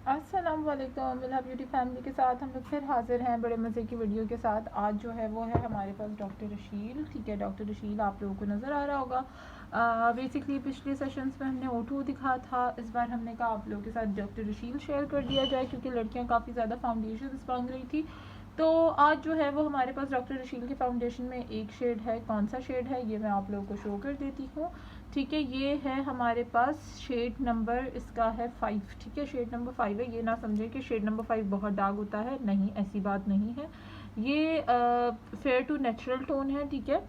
अस्सलाम वालेकुम। मिला ब्यूटी फैमिली के साथ हम लोग फिर हाज़िर हैं बड़े मज़े की वीडियो के साथ। आज जो है वो है हमारे पास डॉक्टर रशील। ठीक है, डॉक्टर रशील आप लोगों को नज़र आ रहा होगा। बेसिकली पिछले सेशंस में हमने O2 दिखा था, इस बार हमने कहा आप लोगों के साथ डॉक्टर रशील शेयर कर दिया जाए क्योंकि लड़कियां काफ़ी ज़्यादा फाउंडेशन मांग रही थी। तो आज जो है वो हमारे पास डॉक्टर रशील की फाउंडेशन में एक शेड है। कौन सा शेड है ये मैं आप लोगों को शो कर देती हूँ। ठीक है, ये है हमारे पास शेड नंबर, इसका है 5। ठीक है, शेड नंबर 5 है। ये ना समझें कि शेड नंबर 5 बहुत डार्क होता है, नहीं, ऐसी बात नहीं है। ये फेयर टू नेचुरल टोन है। ठीक है,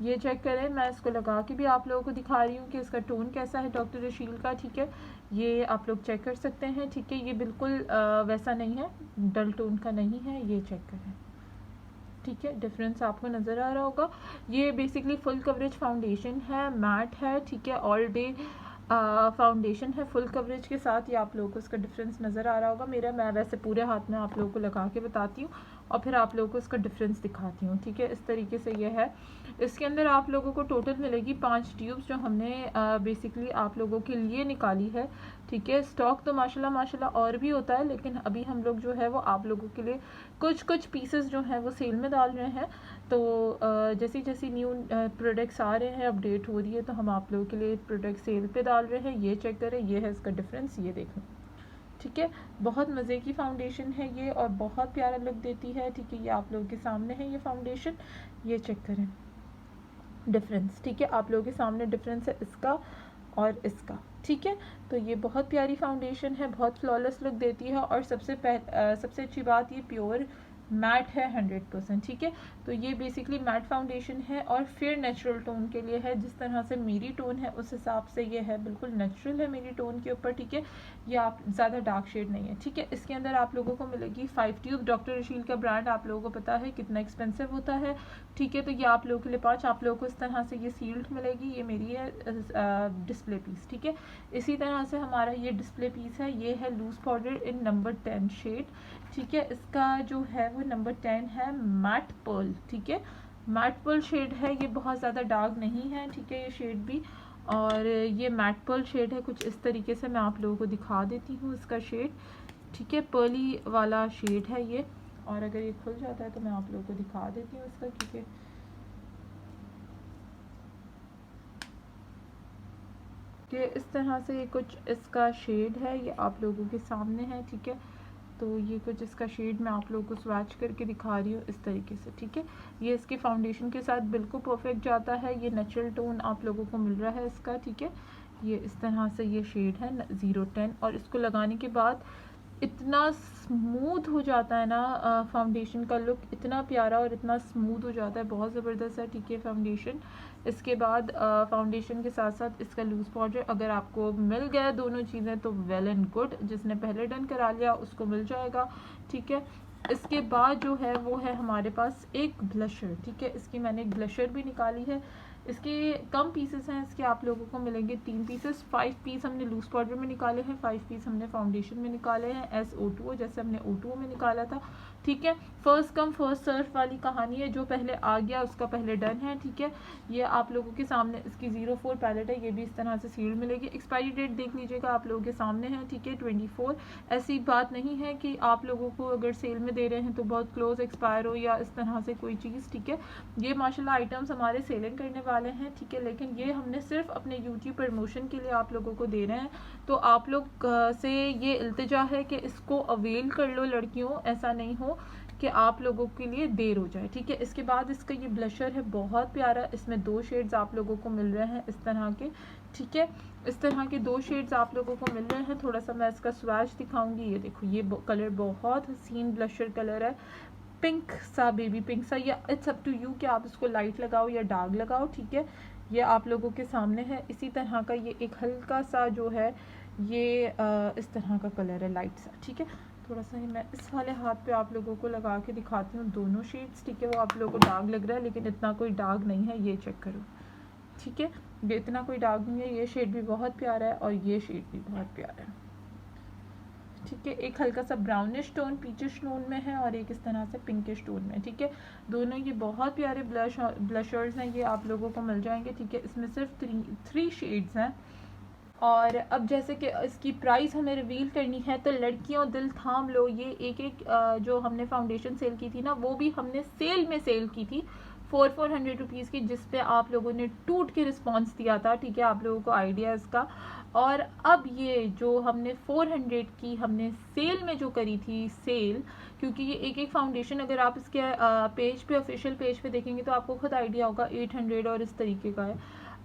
ये चेक करें, मैं इसको लगा के भी आप लोगों को दिखा रही हूँ कि इसका टोन कैसा है डॉक्टर रशील का। ठीक है, ये आप लोग चेक कर सकते हैं। ठीक है, ये बिल्कुल वैसा नहीं है, डल टोन का नहीं है, ये चेक करें। ठीक है, डिफरेंस आपको नज़र आ रहा होगा। ये बेसिकली फुल कवरेज फाउंडेशन है, मैट है। ठीक है, ऑल डे फाउंडेशन है फुल कवरेज के साथ। ये आप लोगों को इसका डिफरेंस नज़र आ रहा होगा। मैं वैसे पूरे हाथ में आप लोगों को लगा के बताती हूँ और फिर आप लोगों को इसका डिफरेंस दिखाती हूँ। ठीक है, इस तरीके से ये है। इसके अंदर आप लोगों को टोटल मिलेगी 5 ट्यूब्स जो हमने बेसिकली आप लोगों के लिए निकाली है। ठीक है, स्टॉक तो माशाल्लाह और भी होता है, लेकिन अभी हम लोग जो है वो आप लोगों के लिए कुछ पीसेस जो हैं वो सेल में डाल रहे हैं। तो जैसी जैसी न्यू प्रोडक्ट्स आ रहे हैं, अपडेट हो रही है, तो हम आप लोगों के लिए प्रोडक्ट सेल पे डाल रहे हैं। ये चेक करें, ये है इसका डिफरेंस, ये देखें। ठीक है, बहुत मज़े की फाउंडेशन है ये और बहुत प्यारा लुक देती है। ठीक है, ये आप लोगों के सामने है ये फाउंडेशन, ये चेक करें डिफरेंस। ठीक है, आप लोगों के सामने डिफरेंस है इसका और इसका। ठीक है, तो ये बहुत प्यारी फाउंडेशन है, बहुत फ्लॉलेस लुक देती है और सबसे अच्छी बात ये प्योर मैट है 100%। ठीक है, तो ये बेसिकली मैट फाउंडेशन है और फिर नेचुरल टोन के लिए है। जिस तरह से मेरी टोन है उस हिसाब से ये है, बिल्कुल नेचुरल है मेरी टोन के ऊपर। ठीक है, ये आप ज़्यादा डार्क शेड नहीं है। ठीक है, इसके अंदर आप लोगों को मिलेगी 5 ट्यूब। डॉक्टर रशील का ब्रांड आप लोगों को पता है कितना एक्सपेंसिव होता है। ठीक है, तो ये आप लोगों के लिए 5, आप लोगों को इस तरह से ये सील्ड मिलेगी। ये मेरी है डिस्प्ले पीस। ठीक है, इसी तरह से हमारा ये डिस्प्ले पीस है, ये है लूज पाउडर इन नंबर 10 शेड। ठीक है, इसका जो है वो नंबर 10 है मैट पर्ल। ठीक है, मैट पर्ल शेड है, ये बहुत ज़्यादा डार्क नहीं है। ठीक है, ये शेड भी, और ये मैट पर्ल शेड है कुछ इस तरीके से। मैं आप लोगों को दिखा देती हूँ इसका शेड। ठीक है, पर्ली वाला शेड है ये, और अगर ये खुल जाता है तो मैं आप लोगों को दिखा देती हूँ इसका, क्योंकि कि इस तरह से ये कुछ इसका शेड है, ये आप लोगों के सामने है। ठीक है, तो ये कुछ इसका शेड मैं आप लोगों को स्वैच करके दिखा रही हूँ इस तरीके से। ठीक है, ये इसके फाउंडेशन के साथ बिल्कुल परफेक्ट जाता है। ये नेचुरल टोन आप लोगों को मिल रहा है इसका। ठीक है, ये इस तरह से ये शेड है 010, और इसको लगाने के बाद इतना स्मूथ हो जाता है ना, फाउंडेशन का लुक इतना प्यारा और इतना स्मूथ हो जाता है, बहुत ज़बरदस्त है। ठीक है, फाउंडेशन इसके बाद फाउंडेशन के साथ साथ इसका लूज़ पाउडर अगर आपको मिल गया दोनों चीज़ें तो वेल एंड गुड। जिसने पहले डन करा लिया उसको मिल जाएगा। ठीक है, इसके बाद जो है वो है हमारे पास एक ब्लशर। ठीक है, इसकी मैंने एक ब्लशर भी निकाली है। इसके कम पीसेस हैं, इसके आप लोगों को मिलेंगे 3 पीसेस। 5 पीस हमने लूज पाउडर में निकाले हैं, 5 पीस हमने फाउंडेशन में निकाले हैं एस O2 जैसे हमने O2 में निकाला था। ठीक है, फर्स्ट कम फर्स्ट सर्व वाली कहानी है, जो पहले आ गया उसका पहले डन है। ठीक है, ये आप लोगों के सामने इसकी 04 पैलेट है, ये भी इस तरह से सील्ड मिलेगी। एक्सपायरी डेट देख लीजिएगा, आप लोगों के सामने है। ठीक है, 24। ऐसी बात नहीं है कि आप लोगों को अगर सेल में दे रहे हैं तो बहुत क्लोज एक्सपायर हो या इस तरह से कोई चीज़। ठीक है, ये माशाल्लाह आइटम्स हमारे सेलिंग करने वाले हैं। ठीक है, लेकिन ये हमने सिर्फ अपने यूट्यूब प्रमोशन के लिए आप लोगों को दे रहे हैं। तो आप लोग से ये इल्तिजा है कि इसको अवेल कर लो लड़कियों, ऐसा नहीं हो कि आप लोगों के लिए देर हो जाए। ठीक है, इसके बाद इसका ये ब्लशर है बहुत प्यारा, इसमें 2 शेड्स आप लोगों को मिल रहे हैं इस तरह के। ठीक है, इस तरह के 2 शेड्स आप लोगों को मिल रहे हैं। थोड़ा सा मैं इसका स्वैच दिखाऊंगी, ये देखो, ये कलर बहुत हसीन ब्लशर कलर है, पिंक सा, बेबी पिंक सा। या इट्स अप टू यू कि आप इसको लाइट लगाओ या डार्क लगाओ। ठीक है, ये आप लोगों के सामने है। इसी तरह का ये एक हल्का सा जो है ये इस तरह का कलर है, लाइट सा। ठीक है, थोड़ा सा ही मैं इस वाले हाथ पे आप लोगों को लगा के दिखाती हूँ दोनों शेड्स। ठीक है, वो आप लोगों को डार्क लग रहा है लेकिन इतना कोई डार्क नहीं है, ये चेक करो। ठीक है, ये इतना कोई डार्क नहीं है, ये शेड भी बहुत प्यारा है और ये शेड भी बहुत प्यारा है। ठीक है, एक हल्का सा ब्राउनिश टोन पीचिश टोन में है और एक इस तरह से पिंकिश टोन में। ठीक है, दोनों ये बहुत प्यारे ब्लशर्स हैं, ये आप लोगों को मिल जाएंगे। ठीक है, इसमें सिर्फ 3 शेड्स हैं, और अब जैसे कि इसकी प्राइस हमें रिवील करनी है, तो लड़कियों दिल थाम लो, ये एक जो हमने फाउंडेशन सेल की थी ना, वो भी हमने सेल में सेल की थी 400 रुपीज़ की, जिस पे आप लोगों ने टूट के रिस्पांस दिया था, ठीक है, आप लोगों को आइडिया इसका। और अब ये जो हमने 400 की हमने सेल में जो करी थी सेल, क्योंकि ये एक फाउंडेशन अगर आप इसके पेज पे, ऑफिशियल पेज पे देखेंगे तो आपको खुद आइडिया होगा 800 और इस तरीके का है,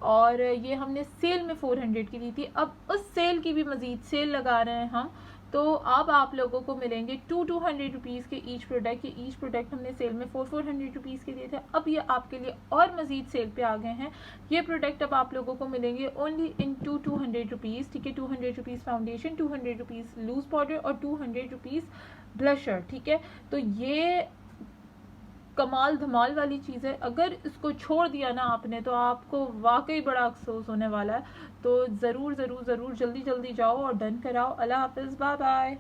और ये हमने सेल में 400 की दी थी। अब उस सेल की भी मज़ीद सेल लगा रहे हैं हम, तो अब आप लोगों को मिलेंगे 200 रुपीज़ के ईच प्रोडक्ट। ये ईच प्रोडक्ट हमने सेल में 400 रुपीज़ के दिए थे, अब ये आपके लिए और मज़ीद सेल पे आ गए हैं। ये प्रोडक्ट अब आप लोगों को मिलेंगे ओनली इन 200 रुपीज़, ठीक है, 200 rupees foundation, 200 rupees loose powder और 200 रुपीज़ ब्लशर, ठीक है। तो ये कमाल धमाल वाली चीज़ है, अगर इसको छोड़ दिया ना आपने तो आपको वाकई बड़ा अफसोस होने वाला है। तो ज़रूर ज़रूर ज़रूर जल्दी जल्दी जाओ और डन कराओ। अल्लाह हाफिज़, बाय बाय।